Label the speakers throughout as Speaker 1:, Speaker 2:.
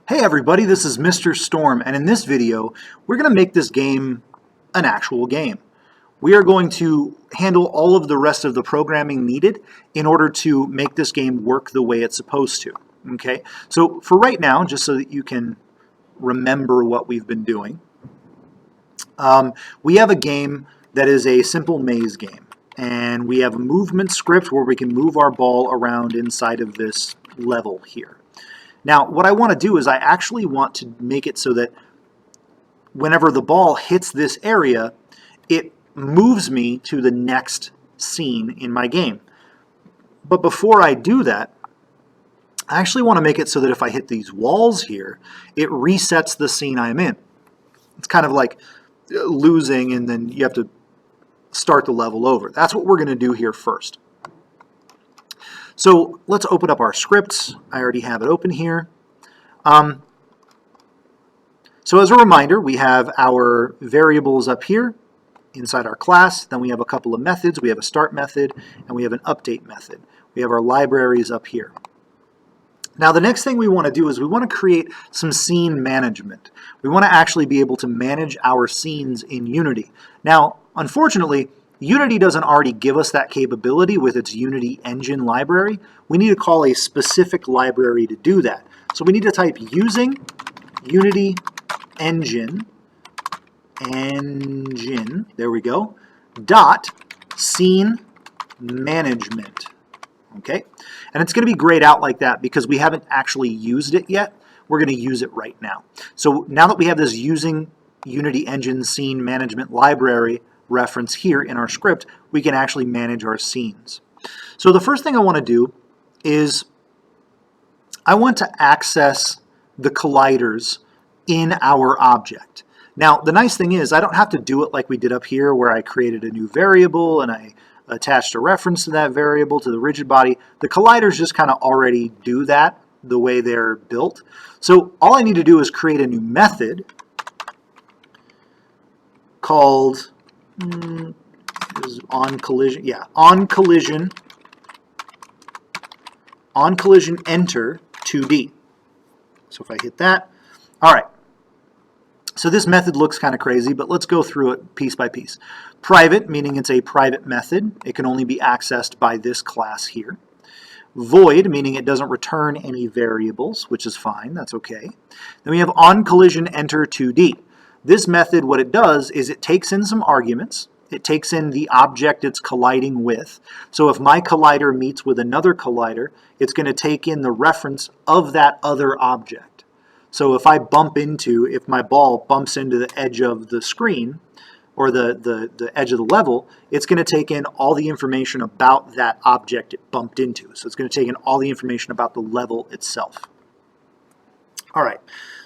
Speaker 1: Hey everybody, this is Mr. Storm, and in this video, we're going to make this game an actual game. We are going to handle all of the rest of the programming needed in order to make this game work the way it's supposed to. Okay, so for right now, just so that you can remember what we've been doing, we have a game that is a simple maze game, and we have a movement script where we can move our ball around inside of this level here. Now, what I want to do is I actually want to make it so that whenever the ball hits this area, it moves me to the next scene in my game. But before I do that, I actually want to make it so that if I hit these walls here, it resets the scene I'm in. It's kind of like losing and then you have to start the level over. That's what we're going to do here first. So let's open up our scripts. I already have it open here. So as a reminder, we have our variables up here inside our class. Then we have a couple of methods. We have a start method and we have an update method. We have our libraries up here. Now the next thing we want to do is we want to create some scene management. We want to actually be able to manage our scenes in Unity. Now, unfortunately, Unity doesn't already give us that capability with its Unity engine library. We need to call a specific library to do that. So we need to type using Unity engine, there we go, dot scene management. Okay, and it's going to be grayed out like that because we haven't actually used it yet. We're going to use it right now. So now that we have this using Unity engine scene management library reference here in our script, we can actually manage our scenes. So the first thing I want to do is I want to access the colliders in our object. Now the nice thing is I don't have to do it like we did up here where I created a new variable and I attached a reference to that variable to the rigid body. The colliders just kind of already do that the way they're built. So all I need to do is create a new method called on collision enter 2D. So if I hit that, all right. So this method looks kind of crazy, but let's go through it piece by piece. Private, meaning it's a private method. It can only be accessed by this class here. Void, meaning it doesn't return any variables, which is fine, that's okay. Then we have on collision enter 2D. This method, what it does is it takes in some arguments. It takes in the object it's colliding with. So if my collider meets with another collider, it's going to take in the reference of that other object. So if my ball bumps into the edge of the screen, or the edge of the level, it's going to take in all the information about that object it bumped into. So it's going to take in all the information about the level itself. All right,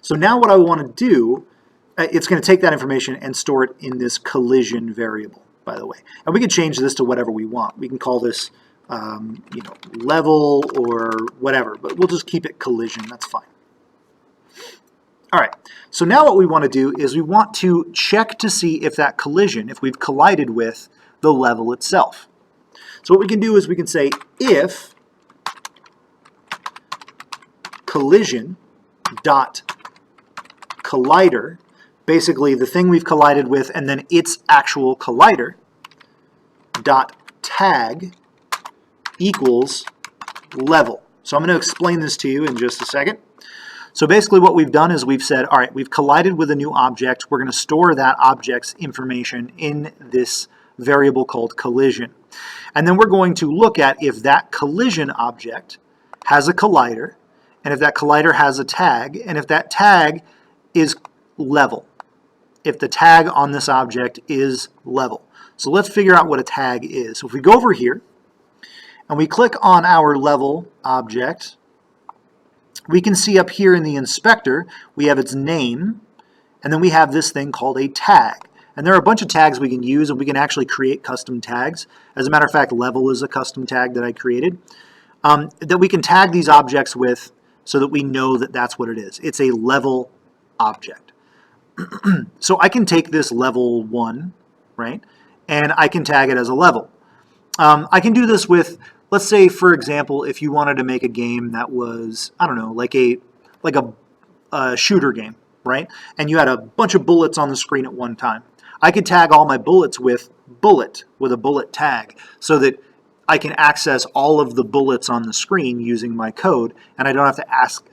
Speaker 1: so now what I want to do, it's going to take that information and store it in this collision variable, by the way. And we can change this to whatever we want. We can call this level or whatever, but we'll just keep it collision, that's fine. All right, so now what we want to do is we want to check to see if that collision, if we've collided with the level itself. So what we can do is we can say if collision dot collider, basically the thing we've collided with and then its actual collider, dot tag equals level. So I'm going to explain this to you in just a second. So basically what we've done is we've said, all right, we've collided with a new object. We're going to store that object's information in this variable called collision. And then we're going to look at if that collision object has a collider, and if that collider has a tag, and if that tag is level. If the tag on this object is level. So let's figure out what a tag is. So if we go over here, and we click on our level object, we can see up here in the inspector, we have its name, and then we have this thing called a tag. And there are a bunch of tags we can use, and we can actually create custom tags. As a matter of fact, level is a custom tag that I created, that we can tag these objects with so that we know that that's what it is. It's a level object. So I can take this level 1, right, and I can tag it as a level. I can do this with, let's say, for example, if you wanted to make a game that was, I don't know, like a a shooter game, right? And you had a bunch of bullets on the screen at one time. I could tag all my bullets with bullet, with a bullet tag, so that I can access all of the bullets on the screen using my code, and I don't have to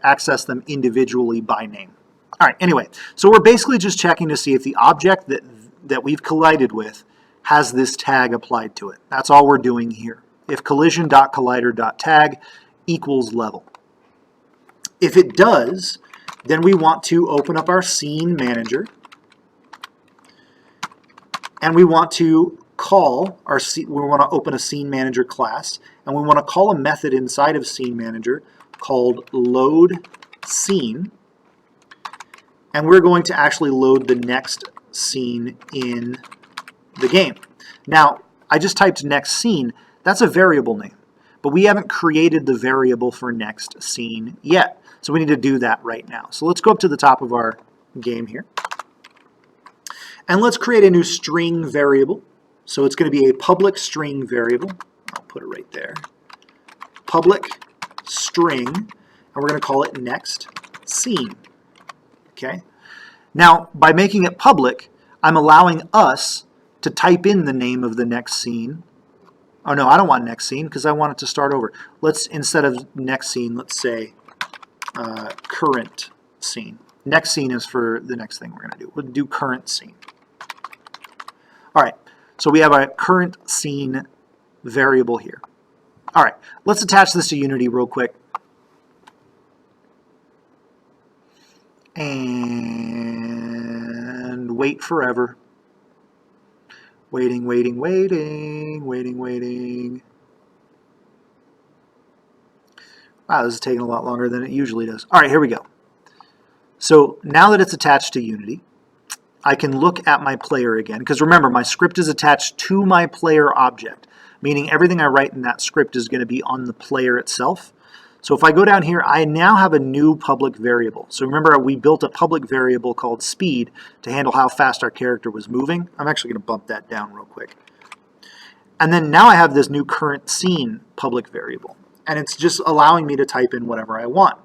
Speaker 1: access them individually by name. All right, anyway, so we're basically just checking to see if the object that we've collided with has this tag applied to it. That's all we're doing here. If collision.collider.tag equals level. If it does, then we want to open up our scene manager, and we want to call we want to open a scene manager class, and we want to call a method inside of scene manager called load scene, and we're going to actually load the next scene in the game. Now, I just typed next scene. That's a variable name, but we haven't created the variable for next scene yet, so we need to do that right now. So let's go up to the top of our game here, and let's create a new string variable. So it's going to be a public string variable. I'll put it right there. Public string, and we're going to call it next scene. Okay. Now, by making it public, I'm allowing us to type in the name of the next scene. Oh no, I don't want next scene because I want it to start over. Let's, instead of next scene, let's say current scene. Next scene is for the next thing we're going to do. We'll do current scene. All right. So we have a current scene variable here. All right, let's attach this to Unity real quick. And wait forever. Waiting, waiting, waiting, waiting, waiting. Wow, this is taking a lot longer than it usually does. All right, here we go. So now that it's attached to Unity, I can look at my player again, because remember, my script is attached to my player object, meaning everything I write in that script is going to be on the player itself. So if I go down here, I now have a new public variable. So remember, we built a public variable called speed to handle how fast our character was moving. I'm actually going to bump that down real quick. And then now I have this new current scene public variable, and it's just allowing me to type in whatever I want.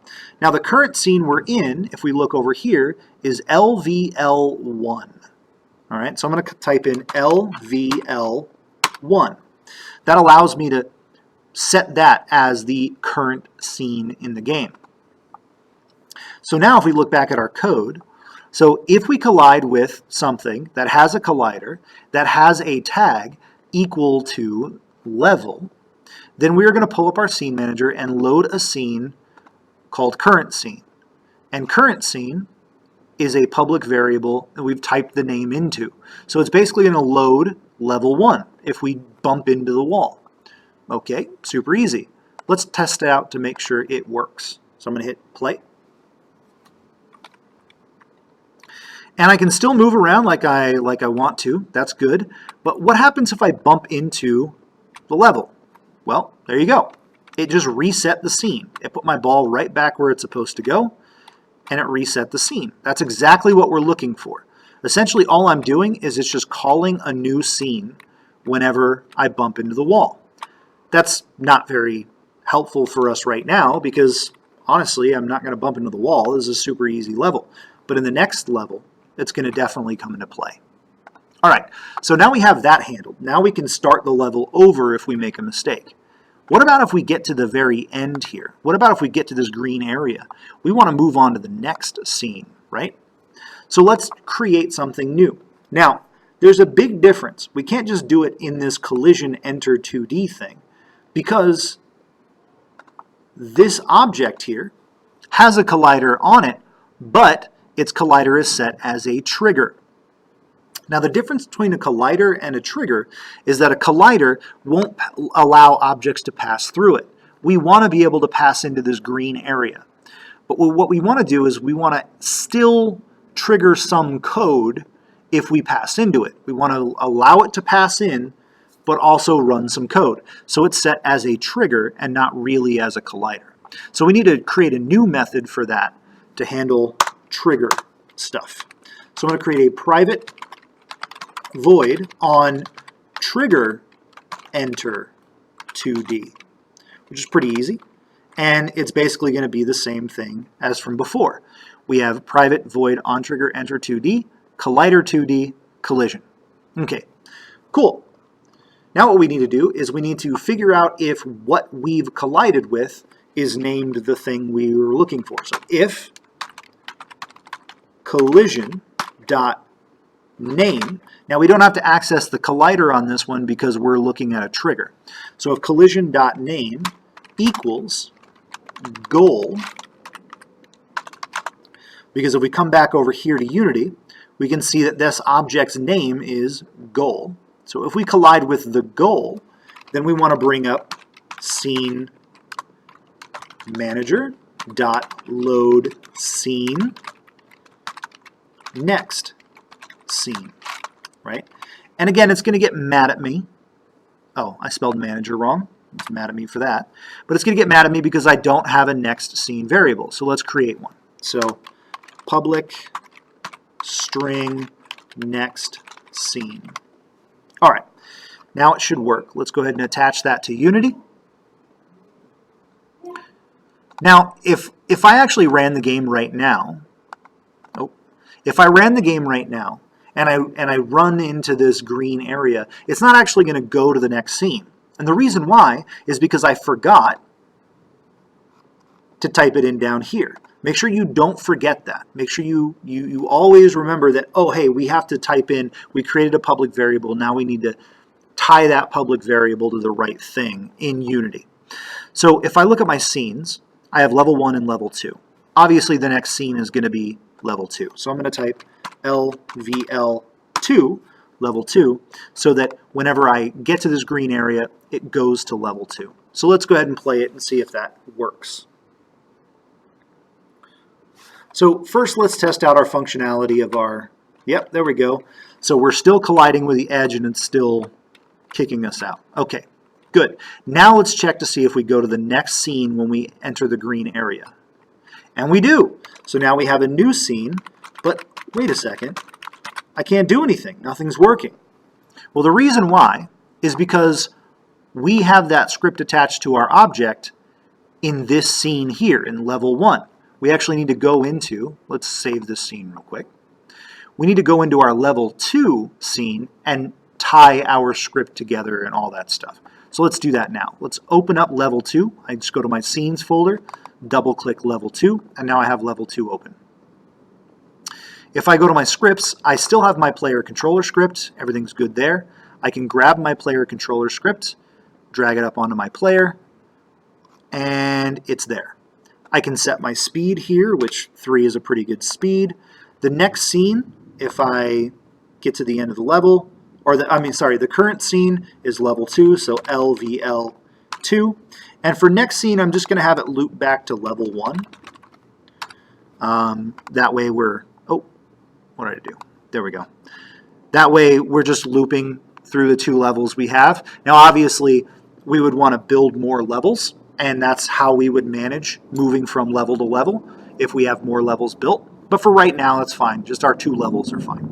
Speaker 1: Now the current scene we're in, if we look over here, is LVL1. All right, so I'm going to type in LVL1. That allows me to set that as the current scene in the game. So now if we look back at our code, so if we collide with something that has a collider, that has a tag equal to level, then we're going to pull up our scene manager and load a scene called current scene. And current scene is a public variable that we've typed the name into. So it's basically going to load level 1 if we bump into the wall. Okay, super easy. Let's test it out to make sure it works. So I'm going to hit play. And I can still move around like I want to. That's good. But what happens if I bump into the level? Well, there you go. It just reset the scene. It put my ball right back where it's supposed to go, and it reset the scene. That's exactly what we're looking for. Essentially, all I'm doing is it's just calling a new scene whenever I bump into the wall. That's not very helpful for us right now because, honestly, I'm not going to bump into the wall. This is a super easy level. But in the next level, it's going to definitely come into play. All right, so now we have that handled. Now we can start the level over if we make a mistake. What about if we get to the very end here? What about if we get to this green area? We want to move on to the next scene, right? So let's create something new. Now, there's a big difference. We can't just do it in this collision enter 2D thing because this object here has a collider on it, but its collider is set as a trigger. Now the difference between a collider and a trigger is that a collider won't allow objects to pass through it. We want to be able to pass into this green area. But what we want to do is we want to still trigger some code if we pass into it. We want to allow it to pass in, but also run some code. So it's set as a trigger and not really as a collider. So we need to create a new method for that to handle trigger stuff. So I'm going to create a private void on trigger enter 2D, which is pretty easy. And it's basically going to be the same thing as from before. We have private void onTrigger enter 2D, collider 2D, collision. Okay, cool. Now what we need to do is we need to figure out if what we've collided with is named the thing we were looking for. So if collision dot name, now we don't have to access the collider on this one because we're looking at a trigger. So if collision dot name equals goal, because if we come back over here to Unity, we can see that this object's name is goal. So if we collide with the goal, then we want to bring up scene manager dot load scene next scene, right? And again, it's going to get mad at me. Oh, I spelled manager wrong. It's mad at me for that. But it's going to get mad at me because I don't have a next scene variable. So let's create one. So public string next scene. All right, now it should work. Let's go ahead and attach that to Unity. Now, if I actually ran the game right now, if I ran the game right now and I run into this green area, it's not actually going to go to the next scene. And the reason why is because I forgot to type it in down here. Make sure you don't forget that. Make sure you always remember that, oh, hey, we have to type in, we created a public variable, now we need to tie that public variable to the right thing in Unity. So if I look at my scenes, I have level 1 and level 2. Obviously, the next scene is going to be level 2. So I'm going to type LVL2, level 2, so that whenever I get to this green area, it goes to level 2. So let's go ahead and play it and see if that works. So first, let's test out our functionality of our, yep, there we go. So we're still colliding with the edge and it's still kicking us out. Okay, good. Now let's check to see if we go to the next scene when we enter the green area. And we do. So now we have a new scene, but wait a second. I can't do anything. Nothing's working. Well, the reason why is because we have that script attached to our object in this scene here in level 1. We actually need to go into, let's save this scene real quick. We need to go into our level 2 scene and tie our script together and all that stuff. So let's do that now. Let's open up level 2. I just go to my scenes folder, double click level 2, and now I have level 2 open. If I go to my scripts, I still have my player controller script. Everything's good there. I can grab my player controller script, drag it up onto my player, and it's there. I can set my speed here, which 3 is a pretty good speed. The next scene, if I get to the end of the level, or the current scene is level 2, so LVL2. And for next scene, I'm just going to have it loop back to level 1. That way we're, oh, what did I do? There we go. That way we're just looping through the 2 levels we have. Now obviously we would want to build more levels, and that's how we would manage moving from level to level if we have more levels built. But for right now, that's fine. Just our 2 levels are fine.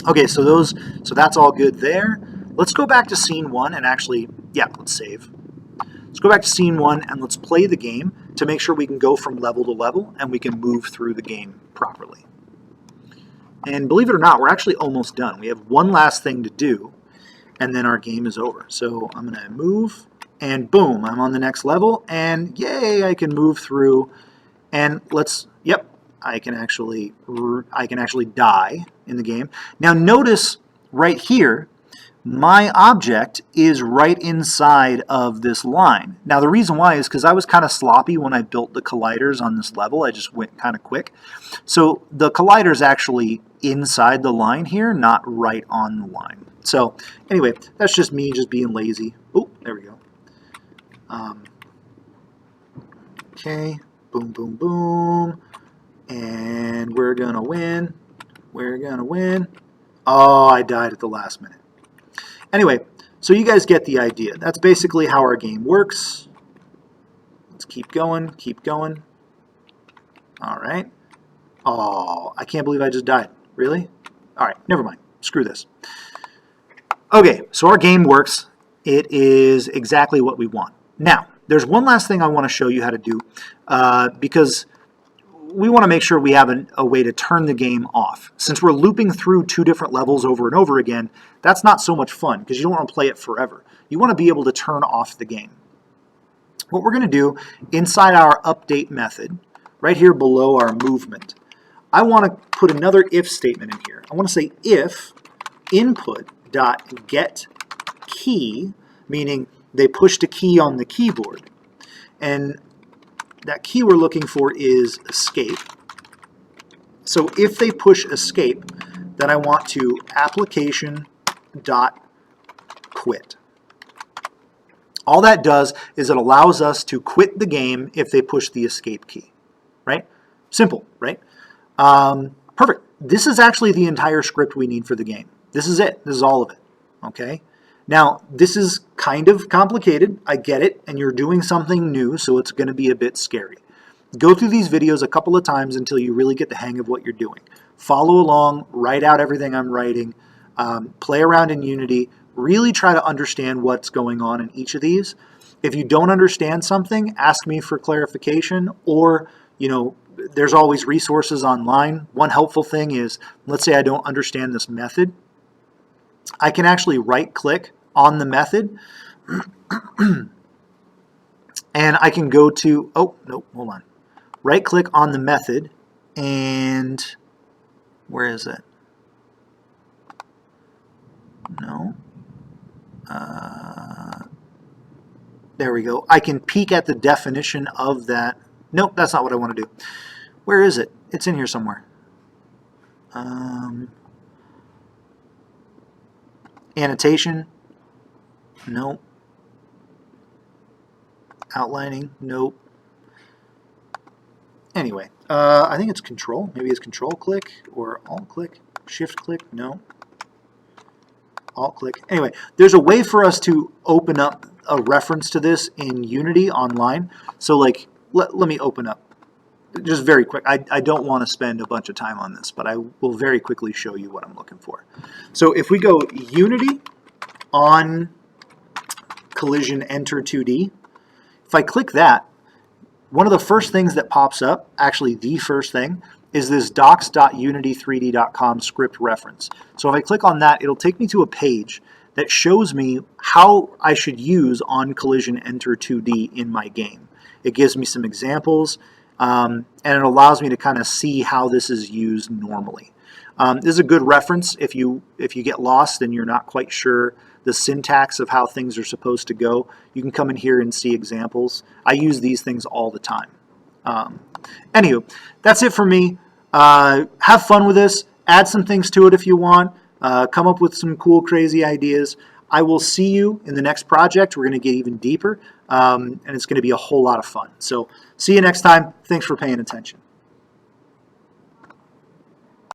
Speaker 1: Okay, so that's all good there. Let's go back to scene 1 and actually, yeah, let's save. Let's go back to scene 1 and let's play the game to make sure we can go from level to level and we can move through the game properly. And believe it or not, we're actually almost done. We have one last thing to do, and then our game is over. So I'm going to move, and boom, I'm on the next level, and yay, I can move through. And let's, yep, I can actually die in the game. Now notice right here, my object is right inside of this line. Now the reason why is because I was kind of sloppy when I built the colliders on this level. I just went kind of quick. So the collider is actually inside the line here, not right on the line. So anyway, that's just me just being lazy. Oh, there we go. Okay, boom, boom, boom. And we're gonna win. We're gonna win. Oh, I died at the last minute. Anyway, so you guys get the idea. That's basically how our game works. Let's keep going, keep going. All right. Oh, I can't believe I just died. Really? All right, never mind. Screw this. Okay, so our game works. It is exactly what we want. Now, there's one last thing I want to show you how to do because we want to make sure we have a way to turn the game off. Since we're looping through 2 different levels over and over again, that's not so much fun because you don't want to play it forever. You want to be able to turn off the game. What we're going to do inside our update method, right here below our movement, I want to put another if statement in here. I want to say if input.getKey, meaning they pushed a key on the keyboard, and that key we're looking for is escape. So if they push escape, then I want to application.quit. All that does is it allows us to quit the game if they push the escape key, right? Simple, right? Perfect. This is actually the entire script we need for the game. This is it. This is all of it, okay? Now, this is kind of complicated. I get it, and you're doing something new, so it's going to be a bit scary. Go through these videos a couple of times until you really get the hang of what you're doing. Follow along, write out everything I'm writing, play around in Unity, really try to understand what's going on in each of these. If you don't understand something, ask me for clarification, or, you know, there's always resources online. One helpful thing is, let's say I don't understand this method. I can actually right-click on the method, and I can go to, oh, no, hold on. Right-click on the method, and where is it? No. There we go. I can peek at the definition of that. Nope, that's not what I want to do. Where is it? It's in here somewhere. Annotation? Nope. Outlining? Nope. Anyway, I think it's control. Maybe it's control click or alt click. Shift click? No. Alt click. Anyway, there's a way for us to open up a reference to this in Unity online. So like, let me open up. Just very quick. I don't want to spend a bunch of time on this, but I will very quickly show you what I'm looking for. So if we go Unity on collision enter 2D, if I click that, one of the first things that pops up, actually the first thing, is this docs.unity3d.com script reference. So if I click on that, it'll take me to a page that shows me how I should use on collision enter 2D in my game. It gives me some examples, and it allows me to kind of see how this is used normally. This is a good reference if you get lost and you're not quite sure the syntax of how things are supposed to go. You can come in here and see examples. I use these things all the time. Anywho, that's it for me. Have fun with this. Add some things to it if you want. Come up with some cool, crazy ideas. I will see you in the next project. We're going to get even deeper, and it's going to be a whole lot of fun. So see you next time. Thanks for paying attention.